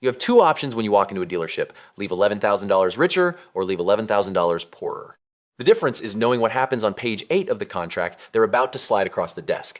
You have two options when you walk into a dealership: leave $11,000 richer or leave $11,000 poorer. The difference is knowing what happens on page 8 of the contract they're about to slide across the desk.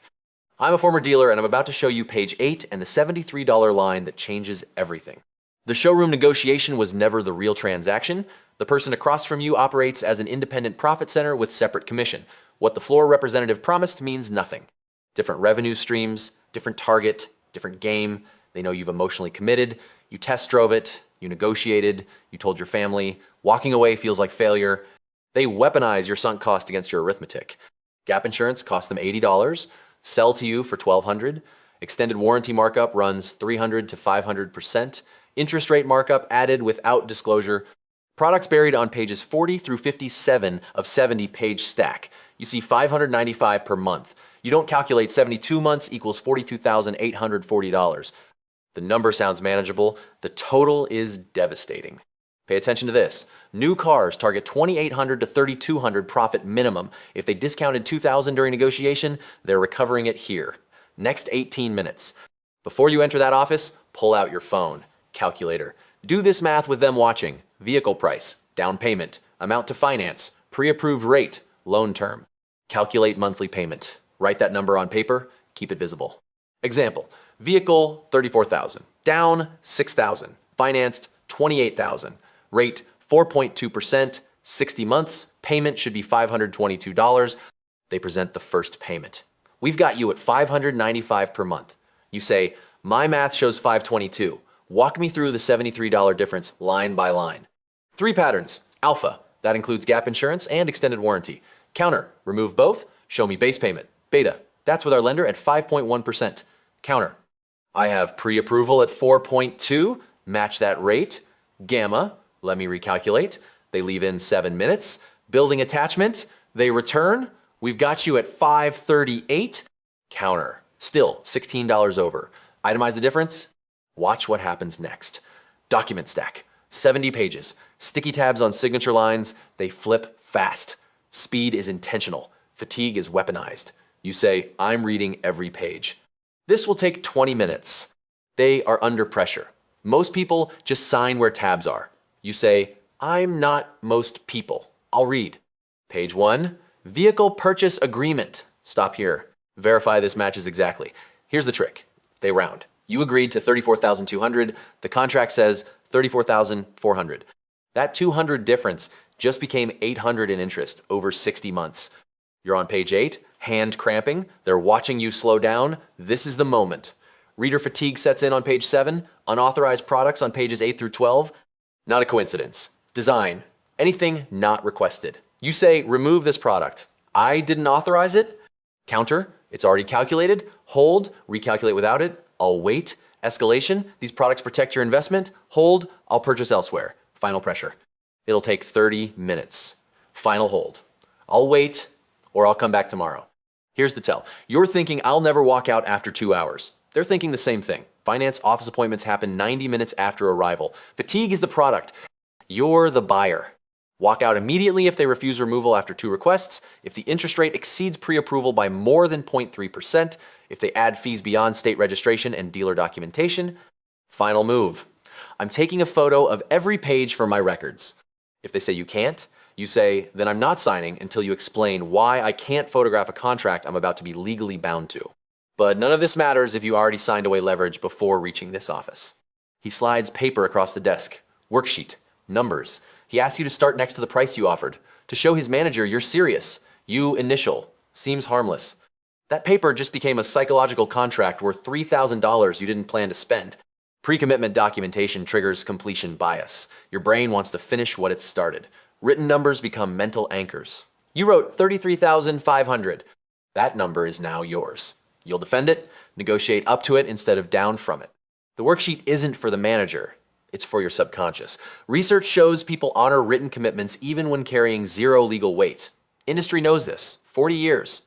I'm a former dealer and I'm about to show you page 8 and the $73 line that changes everything. The showroom negotiation was never the real transaction. The person across from you operates as an independent profit center with separate commission. What the floor representative promised means nothing. Different revenue streams, different target, different game. They know you've emotionally committed. You test drove it, you negotiated, you told your family. Walking away feels like failure. They weaponize your sunk cost against your arithmetic. Gap insurance costs them $80, sell to you for $1,200. Extended warranty markup runs 300 to 500%. Interest rate markup added without disclosure. Products buried on pages 40 through 57 of 70-page stack. You see $595 per month. You don't calculate 72 months equals $42,840. The number sounds manageable. The total is devastating. Pay attention to this. New cars target $2,800 to $3,200 profit minimum. If they discounted $2,000 during negotiation, they're recovering it here. Next 18 minutes. Before you enter that office, pull out your phone. Calculator. Do this math with them watching. Vehicle price, down payment, amount to finance, pre-approved rate, loan term. Calculate monthly payment. Write that number on paper, keep it visible. Example, vehicle $34,000, down $6,000, financed $28,000, rate 4.2%, 60 months, payment should be $522. They present the first payment. We've got you at $595 per month. You say, my math shows $522. Walk me through the $73 difference line by line. 3 patterns. Alpha, that includes gap insurance and extended warranty. Counter, remove both, show me base payment. Beta, that's with our lender at 5.1%. Counter, I have pre-approval at 4.2, match that rate. Gamma, let me recalculate. They leave in 7 minutes. Building attachment, they return. We've got you at 538. Counter, still $16 over. Itemize the difference. Watch what happens next. Document stack, 70 pages. Sticky tabs on signature lines, they flip fast. Speed is intentional. Fatigue is weaponized. You say, I'm reading every page. This will take 20 minutes. They are under pressure. Most people just sign where tabs are. You say, I'm not most people. I'll read. Page 1, vehicle purchase agreement. Stop here. Verify this matches exactly. Here's the trick. They round. You agreed to $34,200. The contract says $34,400. That $200 difference just became $800 in interest over 60 months. You're on page 8, hand cramping. They're watching you slow down. This is the moment. Reader fatigue sets in on page 7. Unauthorized products on pages 8 through 12. Not a coincidence. Design. Anything not requested. You say, remove this product. I didn't authorize it. Counter. It's already calculated. Hold. Recalculate without it. I'll wait. Escalation. These products protect your investment. Hold. I'll purchase elsewhere. Final pressure. It'll take 30 minutes. Final hold. I'll wait, or I'll come back tomorrow. Here's the tell. You're thinking I'll never walk out after 2 hours. They're thinking the same thing. Finance office appointments happen 90 minutes after arrival. Fatigue is the product. You're the buyer. Walk out immediately if they refuse removal after 2 requests. If the interest rate exceeds pre-approval by more than 0.3%, if they add fees beyond state registration and dealer documentation. Final move. I'm taking a photo of every page for my records. If they say you can't, you say, then I'm not signing until you explain why I can't photograph a contract I'm about to be legally bound to. But none of this matters if you already signed away leverage before reaching this office. He slides paper across the desk. Worksheet. Numbers. He asks you to start next to the price you offered. To show his manager you're serious. You initial. Seems harmless. That paper just became a psychological contract worth $3,000 you didn't plan to spend. Pre-commitment documentation triggers completion bias. Your brain wants to finish what it started. Written numbers become mental anchors. You wrote $33,500. That number is now yours. You'll defend it, negotiate up to it instead of down from it. The worksheet isn't for the manager. It's for your subconscious. Research shows people honor written commitments even when carrying 0 legal weight. Industry knows this. 40 years.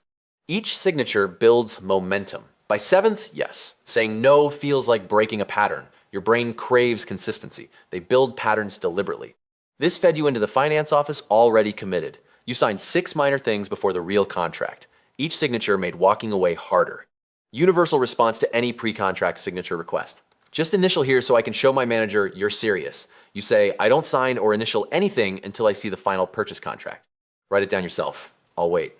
Each signature builds momentum. By 7th, yes. Saying no feels like breaking a pattern. Your brain craves consistency. They build patterns deliberately. This fed you into the finance office already committed. You signed 6 minor things before the real contract. Each signature made walking away harder. Universal response to any pre-contract signature request. Just initial here so I can show my manager you're serious. You say, I don't sign or initial anything until I see the final purchase contract. Write it down yourself. I'll wait.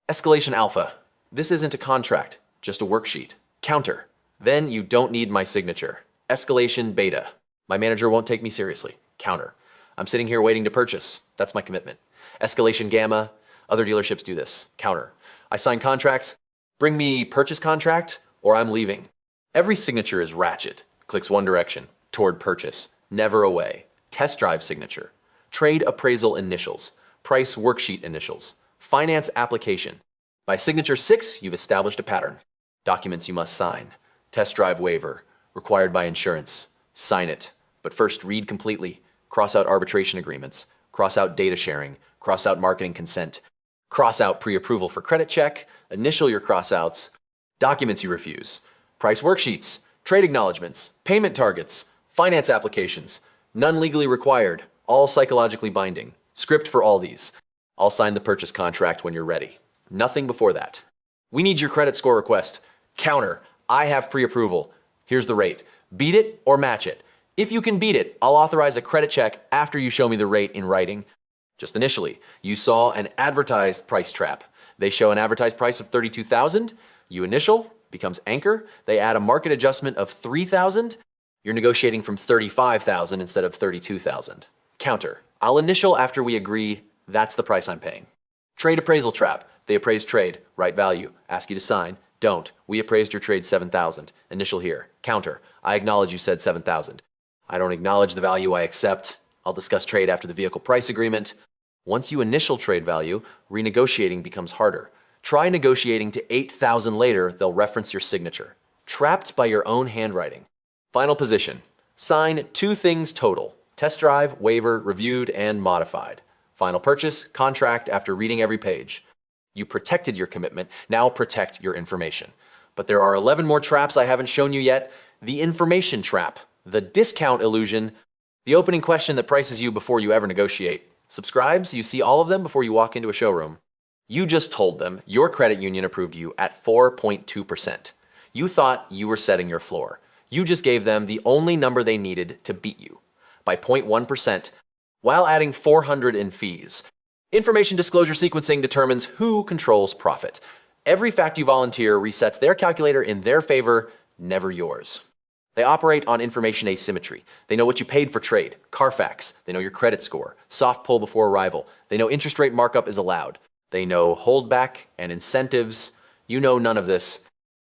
Escalation alpha. This isn't a contract, just a worksheet. Counter. Then you don't need my signature. Escalation beta. My manager won't take me seriously. Counter. I'm sitting here waiting to purchase. That's my commitment. Escalation gamma. Other dealerships do this. Counter. I sign contracts. Bring me purchase contract or I'm leaving. Every signature is ratchet. Clicks one direction, toward purchase, never away. Test drive signature. Trade appraisal initials. Price worksheet initials. Finance application. By signature 6, you've established a pattern. Documents you must sign. Test drive waiver. Required by insurance. Sign it. But first read completely. Cross out arbitration agreements. Cross out data sharing. Cross out marketing consent. Cross out pre-approval for credit check. Initial your cross-outs. Documents you refuse. Price worksheets. Trade acknowledgements, payment targets, finance applications, none legally required, all psychologically binding. Script for all these. I'll sign the purchase contract when you're ready. Nothing before that. We need your credit score request. Counter. I have pre-approval. Here's the rate. Beat it or match it. If you can beat it, I'll authorize a credit check after you show me the rate in writing. Just initially, you saw an advertised price trap. They show an advertised price of $32,000. You initial. Becomes anchor. They add a market adjustment of $3,000. You're negotiating from $35,000 instead of $32,000. Counter. I'll initial after we agree that's the price I'm paying. Trade appraisal trap. They appraise trade. Right value. Ask you to sign. Don't. We appraised your trade $7,000. Initial here. Counter. I acknowledge you said $7,000. I don't acknowledge the value I accept. I'll discuss trade after the vehicle price agreement. Once you initial trade value, renegotiating becomes harder. Try negotiating to $8,000 later, they'll reference your signature. Trapped by your own handwriting. Final position. Sign 2 things total. Test drive, waiver, reviewed, and modified. Final purchase, contract after reading every page. You protected your commitment, now protect your information. But there are 11 more traps I haven't shown you yet. The information trap, the discount illusion, the opening question that prices you before you ever negotiate. Subscribe so you see all of them before you walk into a showroom. You just told them your credit union approved you at 4.2%. You thought you were setting your floor. You just gave them the only number they needed to beat you by 0.1% while adding $400 in fees. Information disclosure sequencing determines who controls profit. Every fact you volunteer resets their calculator in their favor, never yours. They operate on information asymmetry. They know what you paid for trade, Carfax. They know your credit score, soft pull before arrival. They know interest rate markup is allowed. They know holdback and incentives. You know none of this.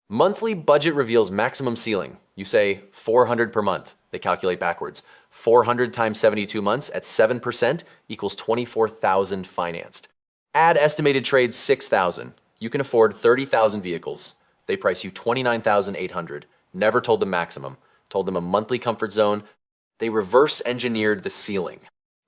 Monthly budget reveals maximum ceiling. You say $400 per month. They calculate backwards. 400 times 72 months at 7% equals 24,000 financed. Add estimated trades 6,000. You can afford 30,000 vehicles. They price you 29,800. Never told them maximum. Told them a monthly comfort zone. They reverse engineered the ceiling.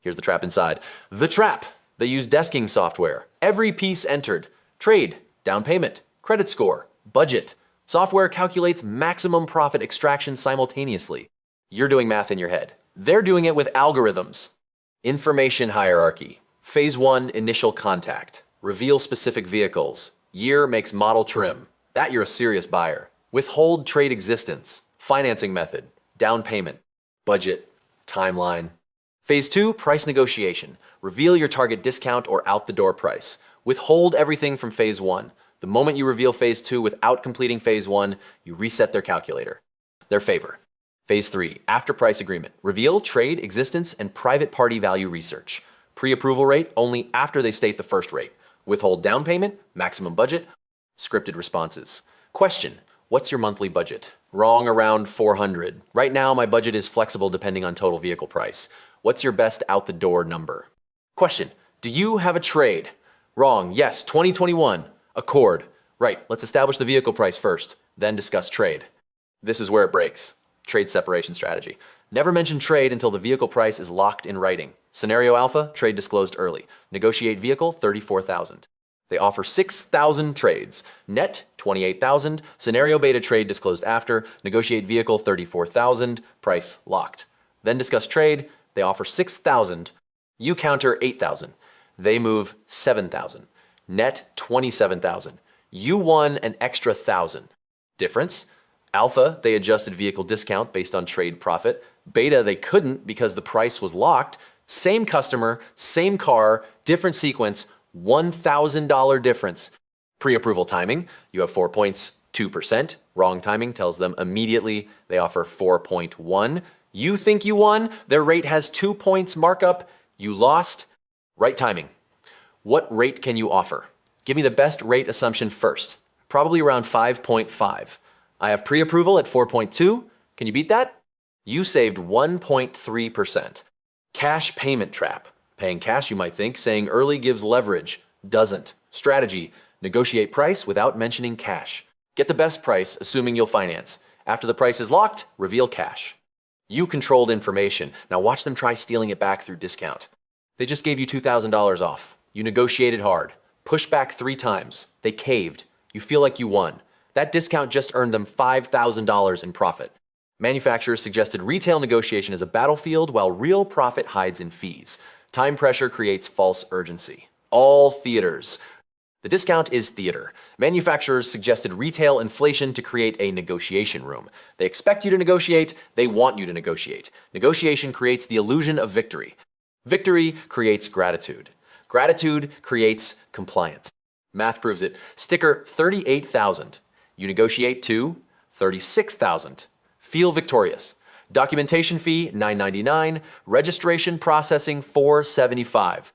Here's the trap inside. The trap. They use desking software. Every piece entered. Trade, down payment, credit score, budget. Software calculates maximum profit extraction simultaneously. You're doing math in your head. They're doing it with algorithms. Information hierarchy. Phase 1, initial contact. Reveal specific vehicles. Year makes model trim. That you're a serious buyer. Withhold trade existence. Financing method. Down payment. Budget. Timeline. Phase 2, price negotiation. Reveal your target discount or out-the-door price. Withhold everything from Phase 1. The moment you reveal Phase 2 without completing Phase 1, you reset their calculator. Their favor. Phase 3, after price agreement. Reveal trade existence and private party value research. Pre-approval rate only after they state the first rate. Withhold down payment, maximum budget, scripted responses. Question, what's your monthly budget? Wrong around 400. Right now, my budget is flexible depending on total vehicle price. What's your best out-the-door number? Question, do you have a trade? Wrong, yes, 2021. Accord. Right, let's establish the vehicle price first, then discuss trade. This is where it breaks. Trade separation strategy. Never mention trade until the vehicle price is locked in writing. Scenario alpha, trade disclosed early. Negotiate vehicle, 34,000. They offer 6,000 trades. Net, 28,000. Scenario beta trade disclosed after. Negotiate vehicle, 34,000. Price locked. Then discuss trade. They offer 6,000. You counter 8,000. They move 7,000. Net, 27,000. You won an extra 1,000. Difference? Alpha, they adjusted vehicle discount based on trade profit. Beta, they couldn't because the price was locked. Same customer, same car, different sequence, $1,000 difference. Pre-approval timing, you have 4 points, 2%. Wrong timing tells them immediately they offer 4.1. You think you won, their rate has 2 points markup, you lost. Right timing. What rate can you offer? Give me the best rate assumption first. Probably around 5.5. I have pre-approval at 4.2. Can you beat that? You saved 1.3%. Cash payment trap. Paying cash, you might think, saying early gives leverage. Doesn't. Strategy. Negotiate price without mentioning cash. Get the best price, assuming you'll finance. After the price is locked, reveal cash. You controlled information. Now watch them try stealing it back through discount. They just gave you $2,000 off. You negotiated hard. Pushed back 3 times. They caved. You feel like you won. That discount just earned them $5,000 in profit. Manufacturers suggested retail negotiation is a battlefield while real profit hides in fees. Time pressure creates false urgency. All theaters. The discount is theater. Manufacturers suggested retail inflation to create a negotiation room. They expect you to negotiate, they want you to negotiate. Negotiation creates the illusion of victory. Victory creates gratitude. Gratitude creates compliance. Math proves it. Sticker 38,000. You negotiate to 36,000. Feel victorious. Documentation fee $9.99. Registration processing $4.75.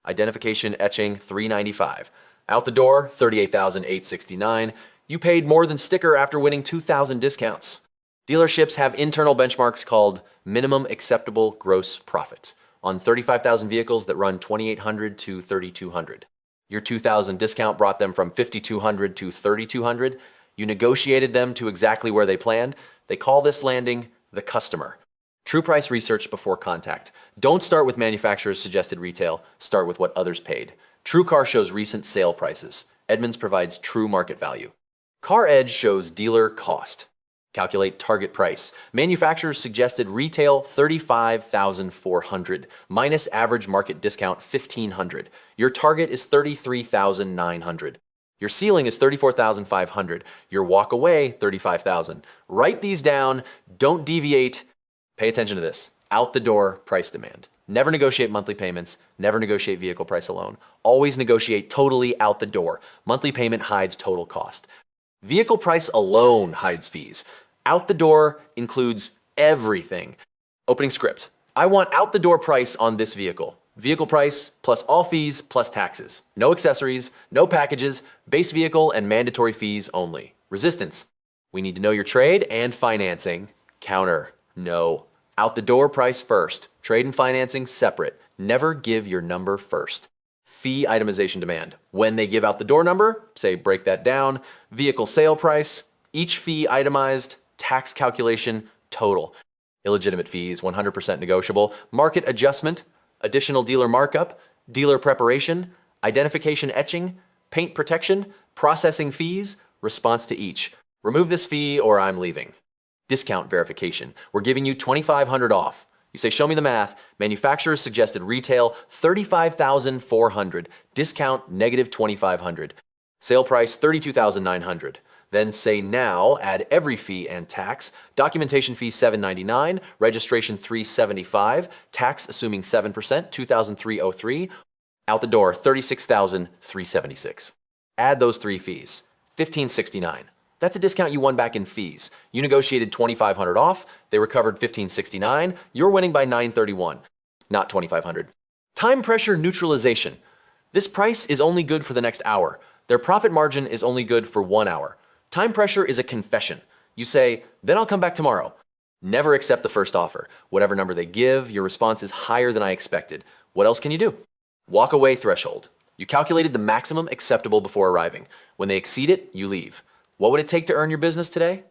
Identification etching $3.95. Out the door $38,869. You paid more than sticker after winning 2,000 discounts. Dealerships have internal benchmarks called minimum acceptable gross profit on 35,000 vehicles that run 2,800 to 3,200. Your 2,000 discount brought them from 5,200 to 3,200. You negotiated them to exactly where they planned. They call this landing the customer. True price research before contact. Don't start with manufacturer's suggested retail, start with what others paid. TrueCar shows recent sale prices. Edmunds provides true market value. Car Edge shows dealer cost. Calculate target price. Manufacturer's suggested retail $35,400 minus average market discount $1,500. Your target is $33,900. Your ceiling is $34,500. Your walk away $35,000. Write these down. Don't deviate. Pay attention to this. Out the door price demand. Never negotiate monthly payments. Never negotiate vehicle price alone. Always negotiate totally out the door. Monthly payment hides total cost. Vehicle price alone hides fees. Out the door includes everything. Opening script. I want out the door price on this vehicle. Vehicle price plus all fees plus taxes. No accessories, no packages, base vehicle and mandatory fees only. Resistance. We need to know your trade and financing. Counter. No. Out the door price first. Trade and financing separate. Never give your number first. Fee itemization demand. When they give out the door number, say break that down. Vehicle sale price, each fee itemized, tax calculation, total. Illegitimate fees, 100% negotiable. Market adjustment, additional dealer markup, dealer preparation, identification etching, paint protection, processing fees, response to each. Remove this fee or I'm leaving. Discount verification. We're giving you $2,500 off. You say, show me the math. Manufacturer's suggested retail $35,400. Discount -$2,500. Sale price $32,900. Then say now, add every fee and tax. Documentation fee $799, registration $375, tax assuming 7%, $2,303. Out the door $36,376. Add those 3 fees, $1,569. That's a discount you won back in fees. You negotiated $2,500 off, they recovered $1,569, you're winning by $931, not $2,500. Time pressure neutralization. This price is only good for the next hour. Their profit margin is only good for 1 hour. Time pressure is a confession. You say, then I'll come back tomorrow. Never accept the first offer. Whatever number they give, your response is higher than I expected. What else can you do? Walk away threshold. You calculated the maximum acceptable before arriving. When they exceed it, you leave. What would it take to earn your business today?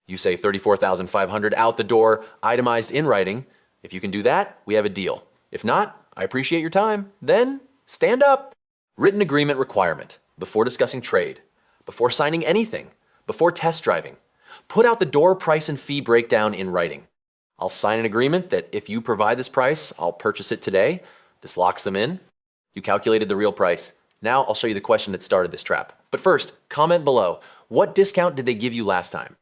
You say $34,500 out the door, itemized in writing. If you can do that, we have a deal. If not, I appreciate your time. Then stand up. Written agreement requirement. Before discussing trade. Before signing anything. Before test driving. Put out the door price and fee breakdown in writing. I'll sign an agreement that if you provide this price, I'll purchase it today. This locks them in. You calculated the real price. Now I'll show you the question that started this trap. But first, comment below. What discount did they give you last time?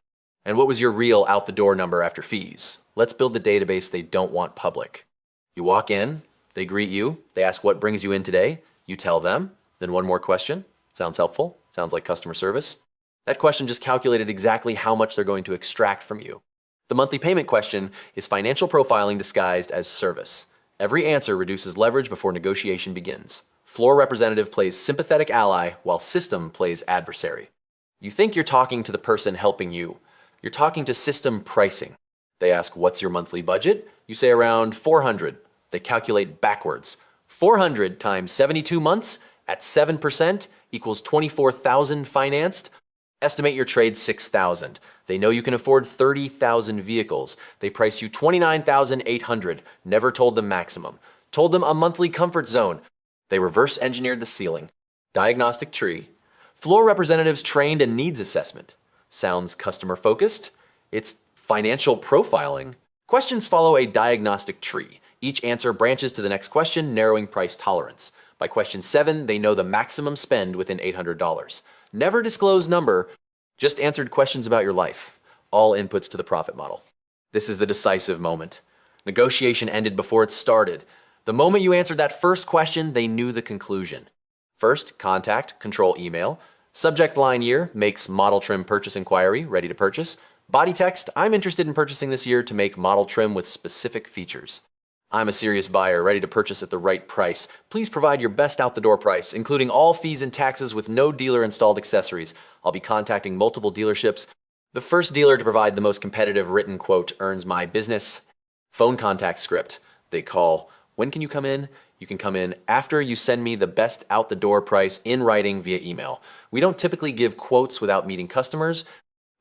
And what was your real out-the-door number after fees? Let's build the database they don't want public. You walk in, they greet you, they ask what brings you in today, you tell them, then one more question. Sounds helpful, sounds like customer service. That question just calculated exactly how much they're going to extract from you. The monthly payment question is financial profiling disguised as service. Every answer reduces leverage before negotiation begins. Floor representative plays sympathetic ally while system plays adversary. You think you're talking to the person helping you. You're talking to system pricing. They ask, what's your monthly budget? You say around 400. They calculate backwards. 400 times 72 months at 7% equals 24,000 financed. Estimate your trade 6,000. They know you can afford 30,000 vehicles. They price you 29,800. Never told them maximum. Told them a monthly comfort zone. They reverse engineered the ceiling. Diagnostic tree. Floor representatives trained in needs assessment. Sounds customer focused. It's financial profiling. Questions follow a diagnostic tree. Each answer branches to the next question, narrowing price tolerance. By question 7, they know the maximum spend within $800. Never disclosed number, just answered questions about your life. All inputs to the profit model. This is the decisive moment. Negotiation ended before it started. The moment you answered that first question, they knew the conclusion. First, contact, control email. Subject line year makes model trim purchase inquiry, ready to purchase. Body text, I'm interested in purchasing this year to make model trim with specific features. I'm a serious buyer, ready to purchase at the right price. Please provide your best out-the-door price, including all fees and taxes with no dealer-installed accessories. I'll be contacting multiple dealerships. The first dealer to provide the most competitive written quote earns my business. Phone contact script. They call, when can you come in? You can come in after you send me the best out-the-door price in writing via email. We don't typically give quotes without meeting customers.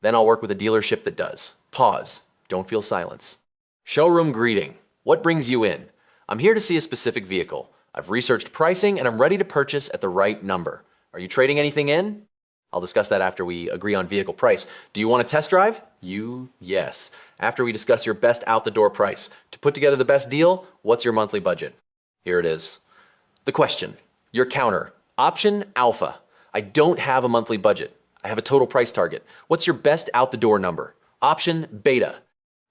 Then I'll work with a dealership that does. Pause. Don't feel silence. Showroom greeting. What brings you in? I'm here to see a specific vehicle. I've researched pricing and I'm ready to purchase at the right number. Are you trading anything in? I'll discuss that after we agree on vehicle price. Do you want a test drive? Yes. After we discuss your best out-the-door price. To put together the best deal, what's your monthly budget? Here it is. The question, your counter. Option alpha. I don't have a monthly budget. I have a total price target. What's your best out-the-door number? Option beta.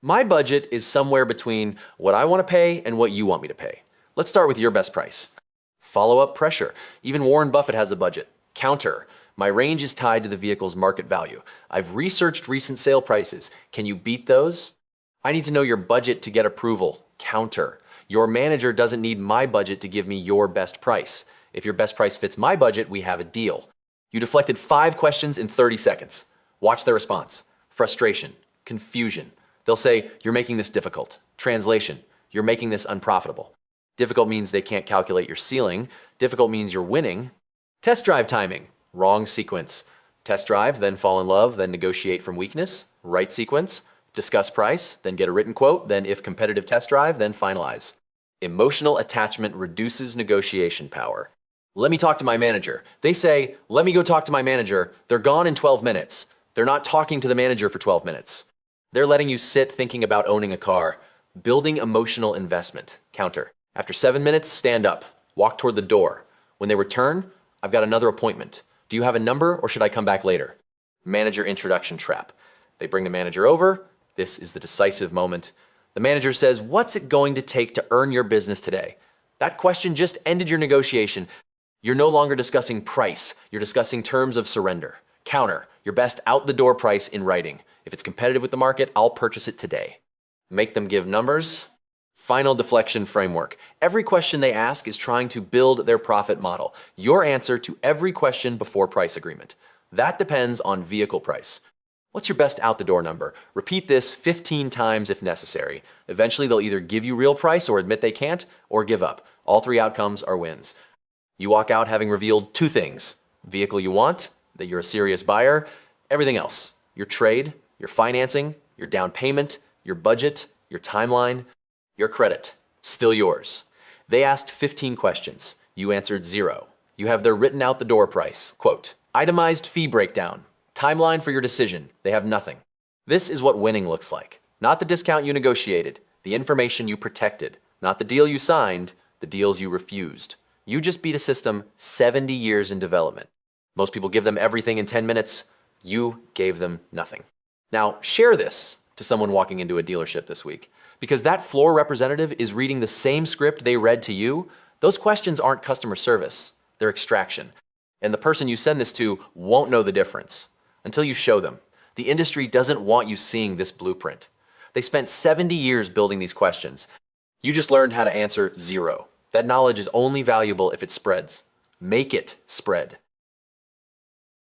My budget is somewhere between what I want to pay and what you want me to pay. Let's start with your best price. Follow-up pressure. Even Warren Buffett has a budget. Counter. My range is tied to the vehicle's market value. I've researched recent sale prices. Can you beat those? I need to know your budget to get approval. Counter. Your manager doesn't need my budget to give me your best price. If your best price fits my budget, we have a deal. You deflected 5 questions in 30 seconds. Watch their response. Frustration. Confusion. They'll say, you're making this difficult. Translation, you're making this unprofitable. Difficult means they can't calculate your ceiling. Difficult means you're winning. Test drive timing, wrong sequence. Test drive, then fall in love, then negotiate from weakness. Right sequence, discuss price, then get a written quote, then if competitive test drive, then finalize. Emotional attachment reduces negotiation power. Let me talk to my manager. They say, let me go talk to my manager. They're gone in 12 minutes. They're not talking to the manager for 12 minutes. They're letting you sit thinking about owning a car. Building emotional investment. Counter. After 7 minutes, stand up. Walk toward the door. When they return, I've got another appointment. Do you have a number or should I come back later? Manager introduction trap. They bring the manager over. This is the decisive moment. The manager says, what's it going to take to earn your business today? That question just ended your negotiation. You're no longer discussing price. You're discussing terms of surrender. Counter. Your best out-the-door price in writing. If it's competitive with the market, I'll purchase it today. Make them give numbers. Final deflection framework. Every question they ask is trying to build their profit model. Your answer to every question before price agreement. That depends on vehicle price. What's your best out-the-door number? Repeat this 15 times if necessary. Eventually, they'll either give you real price or admit they can't, or give up. All 3 outcomes are wins. You walk out having revealed 2 things. Vehicle you want, that you're a serious buyer, everything else. Your trade, your financing, your down payment, your budget, your timeline, your credit, still yours. They asked 15 questions. You answered 0. You have their written out the door price. Quote, itemized fee breakdown, timeline for your decision. They have nothing. This is what winning looks like. Not the discount you negotiated, the information you protected, not the deal you signed, the deals you refused. You just beat a system 70 years in development. Most people give them everything in 10 minutes. You gave them nothing. Now, share this to someone walking into a dealership this week, because that floor representative is reading the same script they read to you. Those questions aren't customer service, they're extraction. And the person you send this to won't know the difference until you show them. The industry doesn't want you seeing this blueprint. They spent 70 years building these questions. You just learned how to answer 0. That knowledge is only valuable if it spreads. Make it spread.